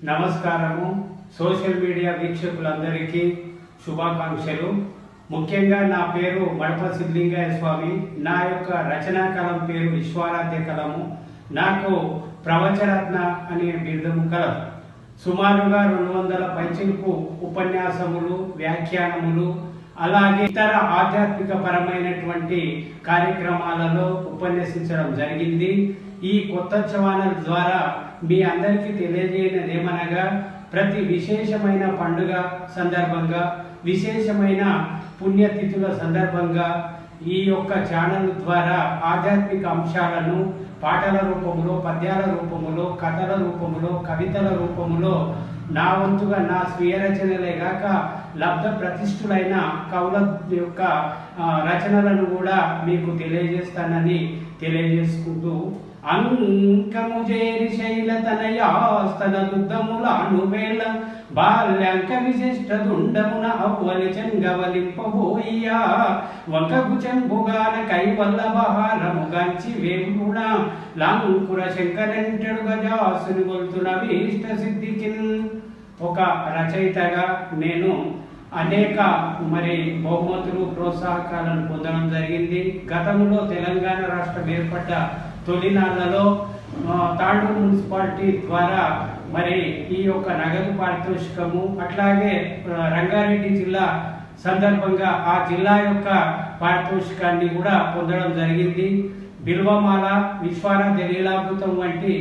నమస్కారము. Social media వీక్షకులందరికీ శుభాకాంక్షలు. ముఖ్యంగా నా పేరు మడప సిద్ధలింగయ్య స్వామి. నా యొక్క రచనా కలం పేరు విశ్వారాధ్య కలము. నాకు ప్రవచరత్న అనే బిరుదము కలదు. సుమారుగా 200 పైచిలకు ఉపన్యాసములు, వ్యాఖ్యానములు, అలాగే ఇతర ఆధ్యాత్మిక పరమైనటువంటి కార్యక్రమాలలో ఉపన్యసించడం జరిగింది. ఈ కొత్త ఛానల్ ద్వారా మీ అందరికీ తెలియజేయనిది ఏమనగా, ప్రతి విశేషమైన పండుగ సందర్భంగా, విశేషమైన పుణ్యతిథుల సందర్భంగా ఈ యొక్క ఛానల్ ద్వారా ఆధ్యాత్మిక అంశాలను పాటల రూపంలో, పద్యాల రూపంలో, కథల రూపంలో, కవితల రూపంలో నా వంతుగా నా స్వీయ రచనలే గాక లబ్ధ ప్రతిష్ఠులైన కవుల యొక్క రచనలను కూడా మీకు తెలియజేస్తానని తెలియజేసుకుంటూ, అంకము చేరి శైలతనయాస్తన దుద్దములాను వేళ బాల్యాంక విశిష్ట దుండమున అవ్వలి చెంగవలింపబోయ్యా వంకకు చెంపుగాన కైవల్లభహారము గంచి వేంపుణ లాంకుర శంకరంటెడు గజాసుని గొల్తున భీష్ట సిద్ధికిన్. ఒక రచయితగా నేను అనేక బహుమతులు, ప్రోత్సాహకాలను పొందడం జరిగింది. గతంలో తెలంగాణ రాష్ట్రం ఏర్పడ్డ తొలినాళ్లలో తాండూరు మున్సిపాలిటీ ద్వారా ఈ యొక్క నగదు పారితోషికము, అట్లాగే రంగారెడ్డి జిల్లా సందర్భంగా ఆ జిల్లా యొక్క పారితోషికాన్ని కూడా పొందడం జరిగింది. బిల్వమాల, విశ్వారాధ్య లీలామృతం వంటి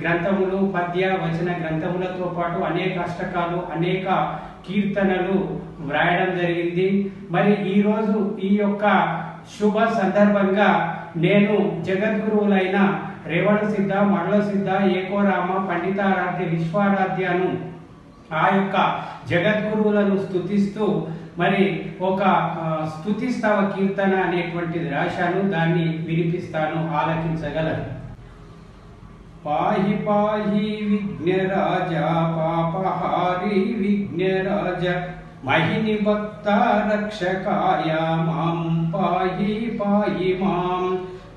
గ్రంథములు, పద్య వచన గ్రంథములతో పాటు అనేక అష్టకాలు, అనేక కీర్తనలు వ్రాయడం జరిగింది. ఈరోజు ఈ యొక్క శుభ సందర్భంగా నేను జగద్గురువులైన రేవణ సిద్ధ, మడల సిద్ధ, ఏకోరామ, పండితారాధ్య, విశ్వారాధ్యను ఆ యొక్క జగద్గురువులను స్తుతిస్తూ ఒక స్తుతిస్తవ కీర్తన అనేటువంటిది రాశాను. దాన్ని వినిపిస్తాను, ఆలకించగలరు. పాహి పాహి విఘ్నరాజ, పాపహారి విఘ్నరాజ, మహిని భక్త రక్షకాయ మాం పాహి పాహి మాం.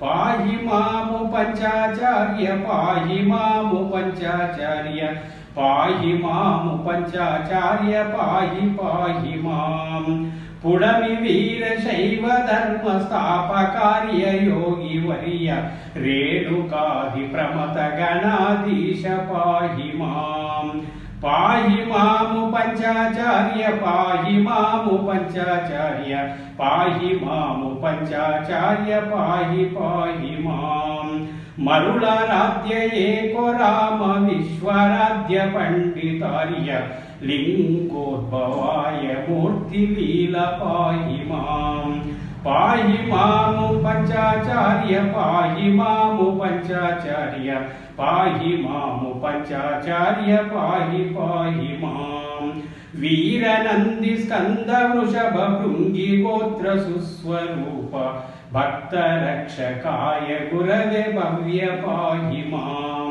పాహి మాము పంచాచార్య, పాహి మాము పంచాచార్య, పాహి మాము పంచాచార్య, పాహి పాహి మాం. పుడమి వీర శైవ ధర్మ స్థాపకార్య యోగి వర్య రేణుకాది ప్రమత గణాధీశ పాహి మాం. పాహి మాము పంచాచార్య, పాహి మాము పంచాచార్య, పాహి మాము పంచాచార్య, పాహి పాహి మాం. మరుళారాధ్య ఏకోరామ విశ్వరాధ్య పండితార్య లింగోద్భవాయ మూర్తి లీల పాహి మాం. పాహి మాము పంచాచార్య, పాహి మాము పంచాచార్య, పాహి మాము పంచాచార్య, పాహి పాహి మాం. వీరనంది స్కంద వృషభ భృంగి గోత్ర సుస్వరూప భక్త రక్షకాయ గురవే భవ్య పాహి మాం.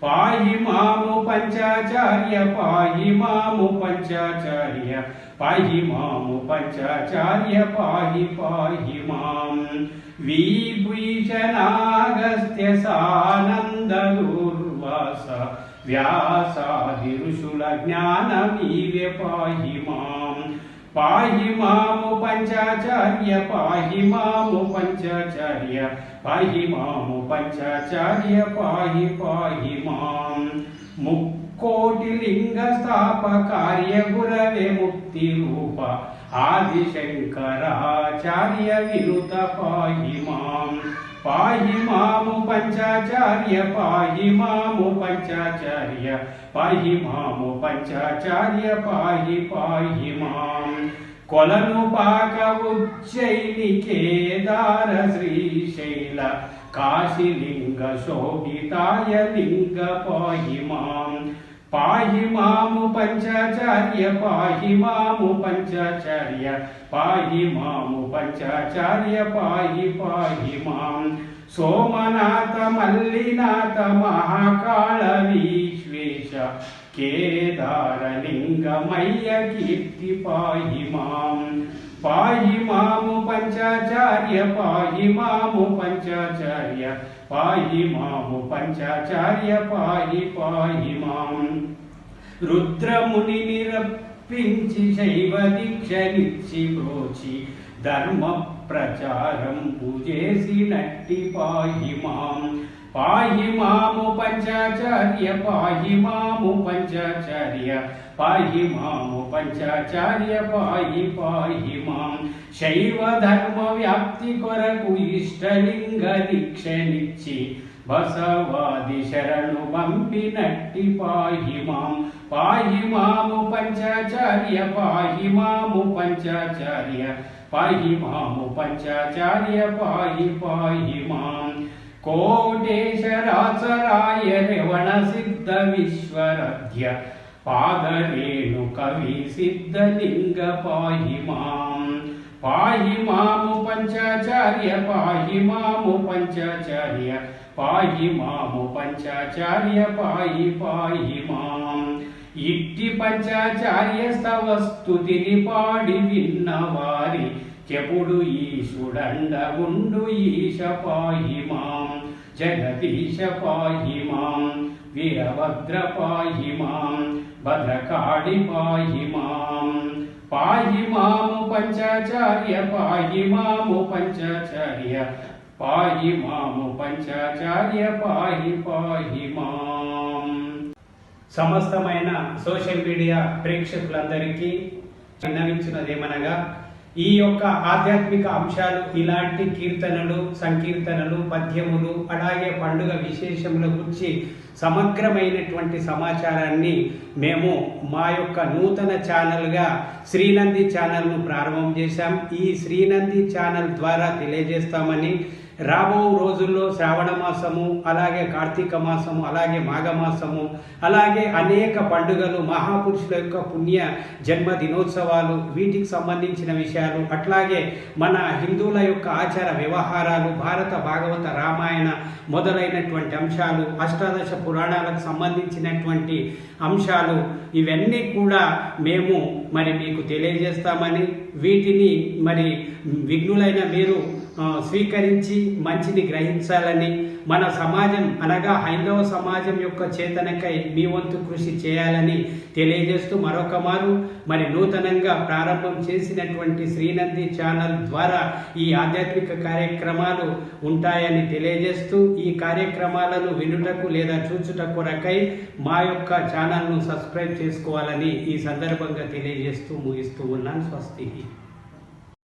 పాహి మాము పంచాచార్య, పాహి మాము పంచాచార్య, పాహి మాము పంచాచార్య, పాహి పాహి మాం. విభూషణాగస్త్య సానంద దూర్వాస వ్యాసాది ఋషుల జ్ఞానమీవే పాహి మాం. పాహి మాము పంచాచార్య, పాహి మాము పంచాచార్య, పాహి మాము పంచాచార్య, పాహి పాహి మాం. ముక్కోటి లింగ స్థాపకార్య గురవే ముక్తి రూప ఆదిశంకరాచార్య వినుత పాహి మాం. పాహి మాము పంచాచార్య, పాహి మాము పంచాచార్య, పాహి మాము పంచాచార్య, పాహి పాహి మాం. కొలను పాక ఉజ్జయిని కేదార శ్రీశైల కాశీలింగ శోభితాయ లింగ పాహి మాం. పాహి మాము పంచాచార్య, పాహి మాము పంచాచార్య, పాహి మాము పంచాచార్య, పాహి పాహి మాం. సోమనాథ మల్లినాథ మహాకాళ విశ్వేశ కేదారలింగమయ్య కీర్తి పాహి మాం. పాహి మాము పంచాచార్య పాహి మాము పంచాచార్య పాహి మాము పంచాచార్య పాహి పాహి మాం. రుద్రముని నిరప్పించి శైవ దీక్షనిచ్చి బ్రోచి ధర్మ ప్రచారం పూజేసినట్టి పాహి మాం. పాహి మాము పంచాచార్య పాహి మాము పంచాచార్య పాహి మాము పంచాచార్య పాహి పాహి మాం. శైవ ధర్మ వ్యాప్తి కొరకు ఇష్టలింగ దీక్షనిచ్చి బసవాది శరణు పంపినట్టి పాహి మాం. పాహి మాము పంచాచార్య పాహి మాము పంచాచార్య పాహి మాము పంచాచార్య పాహి పాహి మాం. కోటేశరాచరాయ రేవణ సిద్ధ విశ్వరథ్య పాదరేణు కవి సిద్ధలింగ పాహి మాం. పాహి మాము పంచాచార్య పాహి మాము పంచాచార్య పాహి మాము పంచాచార్య పాహి పాహి మాం. ఇట్టి పంచాచార్య స్తవ స్తుతిని పాడి విన్నవారి చెప్పుడు ఈశుడండ ఉండు ఈశ పాహి మాం. జగదీశ పాహి మాం. వీరభద్ర పాహి మాం. భద్రకాళి పాహి మాం. పాహి మాము పంచాచార్య పాహి మాము పంచాచార్య పాహి మాము పంచాచార్య పాహి పాహి మాం. సమస్తమైన సోషల్ మీడియా ప్రేక్షకులందరికీ విన్నవించినదేమనగా, ఈ యొక్క ఆధ్యాత్మిక అంశాలు, ఇలాంటి కీర్తనలు, సంకీర్తనలు, పద్యములు, అలాగే పండుగ విశేషముల గురించి సమగ్రమైనటువంటి సమాచారాన్ని మేము మా యొక్క నూతన ఛానల్గా శ్రీనంది ఛానల్ను ప్రారంభం చేశాం. ఈ శ్రీనంది ఛానల్ ద్వారా తెలియజేస్తామని, రాబో రోజుల్లో శ్రావణ మాసము, అలాగే కార్తీక మాసము, అలాగే మాఘమాసము, అలాగే అనేక పండుగలు, మహాపురుషుల యొక్క పుణ్య జన్మ దినోత్సవాలు, వీటికి సంబంధించిన విషయాలు, అట్లాగే మన హిందువుల యొక్క ఆచార వ్యవహారాలు, భారత భాగవత రామాయణ మొదలైనటువంటి అంశాలు, అష్టాదశ పురాణాలకు సంబంధించినటువంటి అంశాలు, ఇవన్నీ కూడా మేము మీకు తెలియజేస్తామని, వీటిని విఘ్నులైన మీరు స్వీకరించి మంచిని గ్రహించాలని, మన సమాజం అనగా హైందవ సమాజం యొక్క చేతనకై మీ వంతు కృషి చేయాలని తెలియజేస్తూ, మరొక మారు నూతనంగా ప్రారంభం చేసినటువంటి శ్రీనంది ఛానల్ ద్వారా ఈ ఆధ్యాత్మిక కార్యక్రమాలు ఉంటాయని తెలియజేస్తూ, ఈ కార్యక్రమాలను వినుటకు లేదా చూచుట కొరకై మా యొక్క ఛానల్ను సబ్స్క్రైబ్ చేసుకోవాలని ఈ సందర్భంగా తెలియజేస్తూ ముగిస్తూ ఉన్నాను. స్వస్తి.